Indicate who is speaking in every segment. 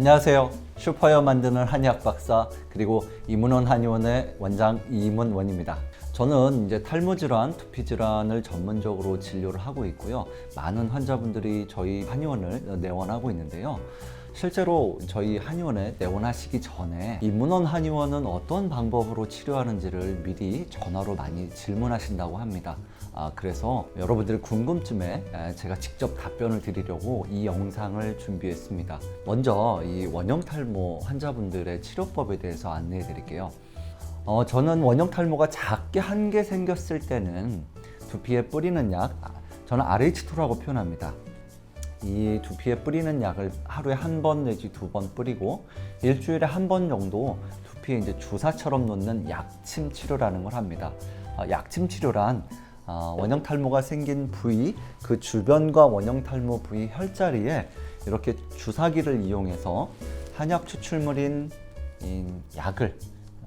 Speaker 1: 안녕하세요. 슈퍼헤어 만드는 한의학 박사 그리고 이문원 한의원의 원장 이문원입니다. 저는 이제 탈모 질환, 두피 질환을 전문적으로 진료를 하고 있고요. 많은 환자분들이 저희 한의원을 내원하고 있는데요. 실제로 저희 한의원에 내원하시기 전에 이문원 한의원은 어떤 방법으로 치료하는지를 미리 전화로 많이 질문하신다고 합니다. 그래서 여러분들의 궁금증에 제가 직접 답변을 드리려고 이 영상을 준비했습니다. 먼저 이 원형 탈모 환자분들의 치료법에 대해서 안내해 드릴게요. 저는 원형 탈모가 작게 한 개 생겼을 때는 두피에 뿌리는 약, 저는 RH2라고 표현합니다. 이 두피에 뿌리는 약을 하루에 한 번 내지 두 번 뿌리고 일주일에 한 번 정도 두피에 이제 주사처럼 놓는 약침 치료라는 걸 합니다. 약침 치료란 원형 탈모가 생긴 부위, 그 주변과 원형 탈모 부위 혈자리에 이렇게 주사기를 이용해서 한약 추출물인 약을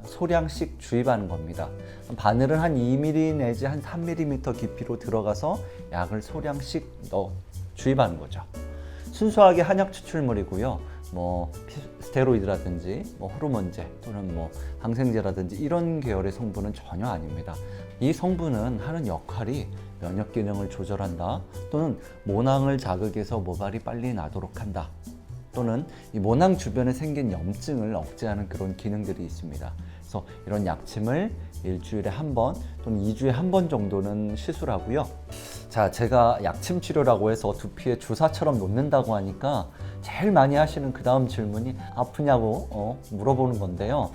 Speaker 1: 소량씩 주입하는 겁니다. 바늘은 한 2mm 내지 한 3mm 깊이로 들어가서 약을 소량씩 주입하는 거죠. 순수하게 한약 추출물이고요. 스테로이드라든지 호르몬제 또는 항생제라든지 이런 계열의 성분은 전혀 아닙니다. 이 성분은 하는 역할이 면역 기능을 조절한다, 또는 모낭을 자극해서 모발이 빨리 나도록 한다, 또는 이 모낭 주변에 생긴 염증을 억제하는 그런 기능들이 있습니다. 그래서 이런 약침을 일주일에 한 번 또는 2주에 한 번 정도는 시술하고요. 자, 제가 약침 치료라고 해서 두피에 주사처럼 놓는다고 하니까 제일 많이 하시는 그 다음 질문이 아프냐고 물어보는 건데요.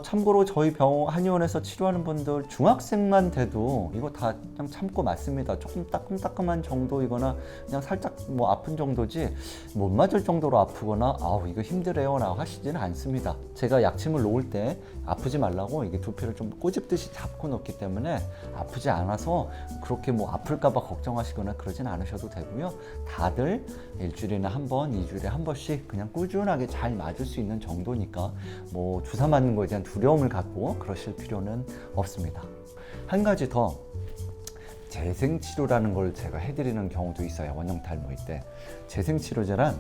Speaker 1: 참고로 저희 한의원에서 치료하는 분들 중학생만 돼도 이거 다 그냥 참고 맞습니다. 조금 따끔따끔한 정도이거나 그냥 살짝 아픈 정도지 못 맞을 정도로 아프거나 이거 힘들어요 라고 하시지는 않습니다. 제가 약침을 놓을 때 아프지 말라고 이게 두피를 좀 꼬집듯이 잡고 놓기 때문에 아프지 않아서 그렇게 아플까봐 걱정하시거나 그러진 않으셔도 되고요. 다들 일주일에 한 번, 2주일에 한 번씩 그냥 꾸준하게 잘 맞을 수 있는 정도니까 주사 맞는 거에 대한 두려움을 갖고 그러실 필요는 없습니다. 한 가지 더, 재생치료라는 걸 제가 해드리는 경우도 있어요. 원형 탈모일 때. 재생치료제란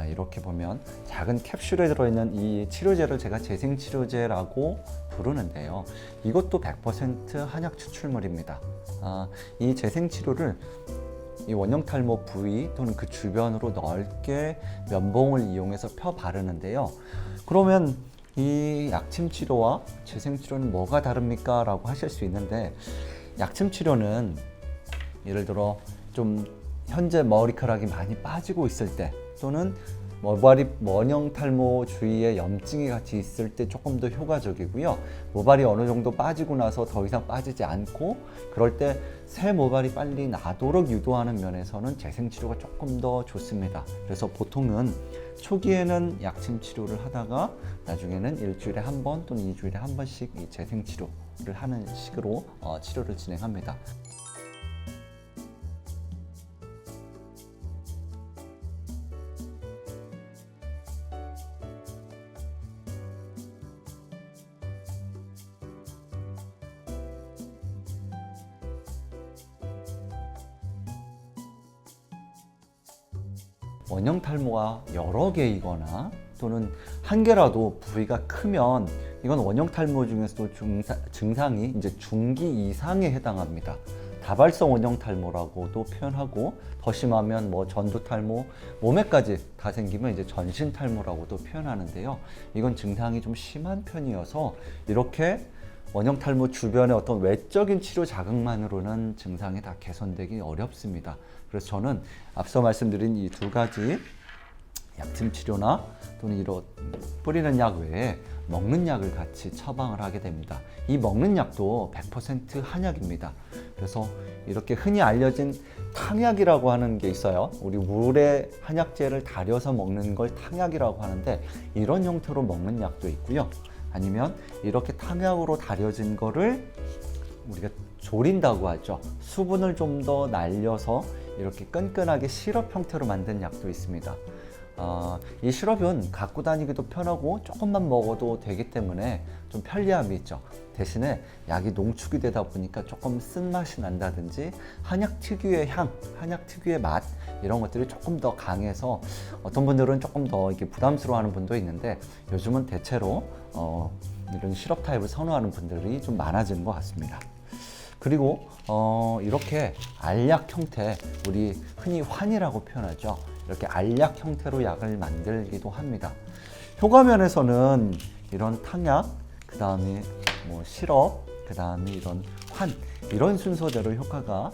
Speaker 1: 이렇게 보면 작은 캡슐에 들어있는 이 치료제를 제가 재생치료제라고 부르는데요. 이것도 100% 한약 추출물입니다. 이 재생치료를 이 원형 탈모 부위 또는 그 주변으로 넓게 면봉을 이용해서 펴 바르는데요. 그러면 이 약침 치료와 재생 치료는 뭐가 다릅니까? 라고 하실 수 있는데, 약침 치료는 예를 들어 좀 현재 머리카락이 많이 빠지고 있을 때, 또는 모발이 원형 탈모 주위에 염증이 같이 있을 때 조금 더 효과적이고요. 모발이 어느 정도 빠지고 나서 더 이상 빠지지 않고 그럴 때 새 모발이 빨리 나도록 유도하는 면에서는 재생치료가 조금 더 좋습니다. 그래서 보통은 초기에는 약침 치료를 하다가 나중에는 일주일에 한 번 또는 2주일에 한 번씩 이 재생치료를 하는 식으로 치료를 진행합니다. 원형 탈모가 여러 개이거나 또는 한 개라도 부위가 크면 이건 원형 탈모 중에서도 증상이 이제 중기 이상에 해당합니다. 다발성 원형 탈모라고도 표현하고, 더 심하면 전두 탈모, 몸에까지 다 생기면 이제 전신 탈모라고도 표현하는데요. 이건 증상이 좀 심한 편이어서 이렇게 원형 탈모 주변의 어떤 외적인 치료 자극만으로는 증상이 다 개선되기 어렵습니다. 그래서 저는 앞서 말씀드린 이 두 가지 약침 치료나 또는 이런 뿌리는 약 외에 먹는 약을 같이 처방을 하게 됩니다. 이 먹는 약도 100% 한약입니다. 그래서 이렇게 흔히 알려진 탕약이라고 하는 게 있어요. 우리 물에 한약재를 달여서 먹는 걸 탕약이라고 하는데, 이런 형태로 먹는 약도 있고요. 아니면 이렇게 탕약으로 달여진 거를 우리가 졸인다고 하죠. 수분을 좀 더 날려서 이렇게 끈끈하게 시럽 형태로 만든 약도 있습니다. 이 시럽은 갖고 다니기도 편하고 조금만 먹어도 되기 때문에 좀 편리함이 있죠. 대신에 약이 농축이 되다 보니까 조금 쓴맛이 난다든지 한약 특유의 향, 한약 특유의 맛, 이런 것들이 조금 더 강해서 어떤 분들은 조금 더 이렇게 부담스러워하는 분도 있는데 요즘은 대체로 이런 시럽 타입을 선호하는 분들이 좀 많아지는 것 같습니다. 그리고 이렇게 알약 형태, 우리 흔히 환이라고 표현하죠. 이렇게 알약 형태로 약을 만들기도 합니다. 효과면에서는 이런 탕약, 그 다음에 뭐 시럽, 그 다음에 이런 환, 이런 순서대로 효과가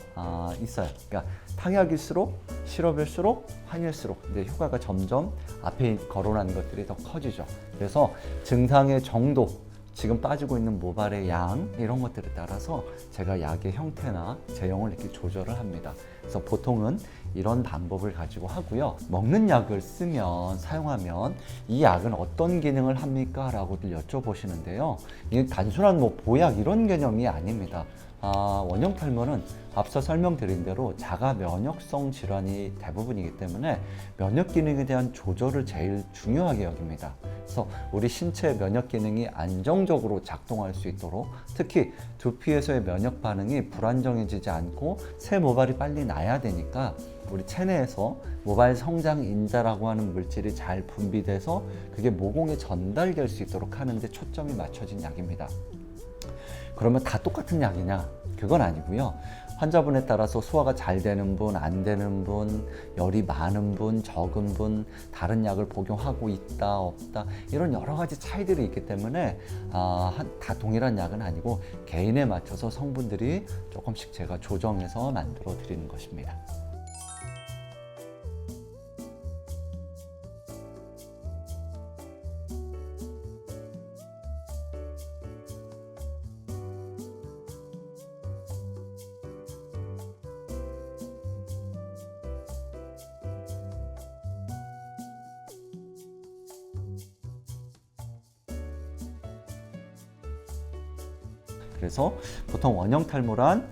Speaker 1: 있어요. 그러니까 탕약일수록, 시럽일수록, 환일수록 근데 효과가 점점 앞에 거론하는 것들이 더 커지죠. 그래서 증상의 정도, 지금 빠지고 있는 모발의 양, 이런 것들에 따라서 제가 약의 형태나 제형을 이렇게 조절을 합니다. 그래서 보통은 이런 방법을 가지고 하고요. 먹는 약을 쓰면, 사용하면 이 약은 어떤 기능을 합니까? 라고들 여쭤보시는데요. 이게 단순한 뭐 보약 이런 개념이 아닙니다. 원형 탈모는 앞서 설명드린 대로 자가 면역성 질환이 대부분이기 때문에 면역 기능에 대한 조절을 제일 중요하게 여깁니다. 그래서 우리 신체 면역 기능이 안정적으로 작동할 수 있도록, 특히 두피에서의 면역 반응이 불안정해지지 않고 새 모발이 빨리 나야 되니까 우리 체내에서 모발 성장 인자라고 하는 물질이 잘 분비돼서 그게 모공에 전달될 수 있도록 하는 데 초점이 맞춰진 약입니다. 그러면 다 똑같은 약이냐? 그건 아니고요. 환자분에 따라서 소화가 잘 되는 분, 안 되는 분, 열이 많은 분, 적은 분, 다른 약을 복용하고 있다, 없다, 이런 여러 가지 차이들이 있기 때문에 다 동일한 약은 아니고 개인에 맞춰서 성분들이 조금씩 제가 조정해서 만들어 드리는 것입니다. 그래서 보통 원형 탈모란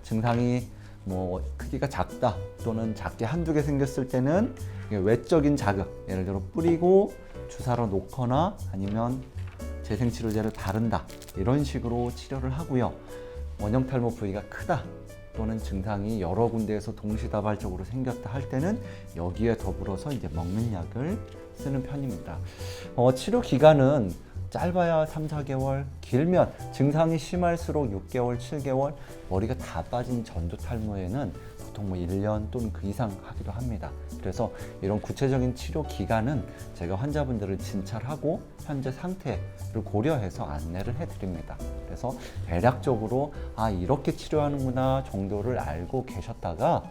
Speaker 1: 증상이 뭐 크기가 작다 또는 작게 한두 개 생겼을 때는 외적인 자극, 예를 들어 뿌리고 주사로 놓거나 아니면 재생치료제를 바른다, 이런 식으로 치료를 하고요. 원형 탈모 부위가 크다 또는 증상이 여러 군데에서 동시다발적으로 생겼다 할 때는 여기에 더불어서 이제 먹는 약을 쓰는 편입니다. 치료 기간은 짧아야 3, 4개월, 길면 증상이 심할수록 6개월, 7개월, 머리가 다 빠진 전두 탈모에는 보통 뭐 1년 또는 그 이상 하기도 합니다. 그래서 이런 구체적인 치료 기간은 제가 환자분들을 진찰하고 현재 상태를 고려해서 안내를 해드립니다. 그래서 대략적으로 이렇게 치료하는구나 정도를 알고 계셨다가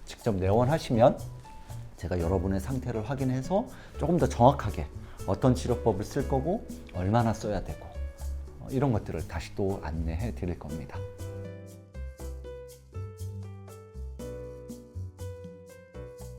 Speaker 1: 직접 내원하시면 제가 여러분의 상태를 확인해서 조금 더 정확하게 어떤 치료법을 쓸 거고 얼마나 써야 되고 이런 것들을 다시 또 안내해 드릴 겁니다.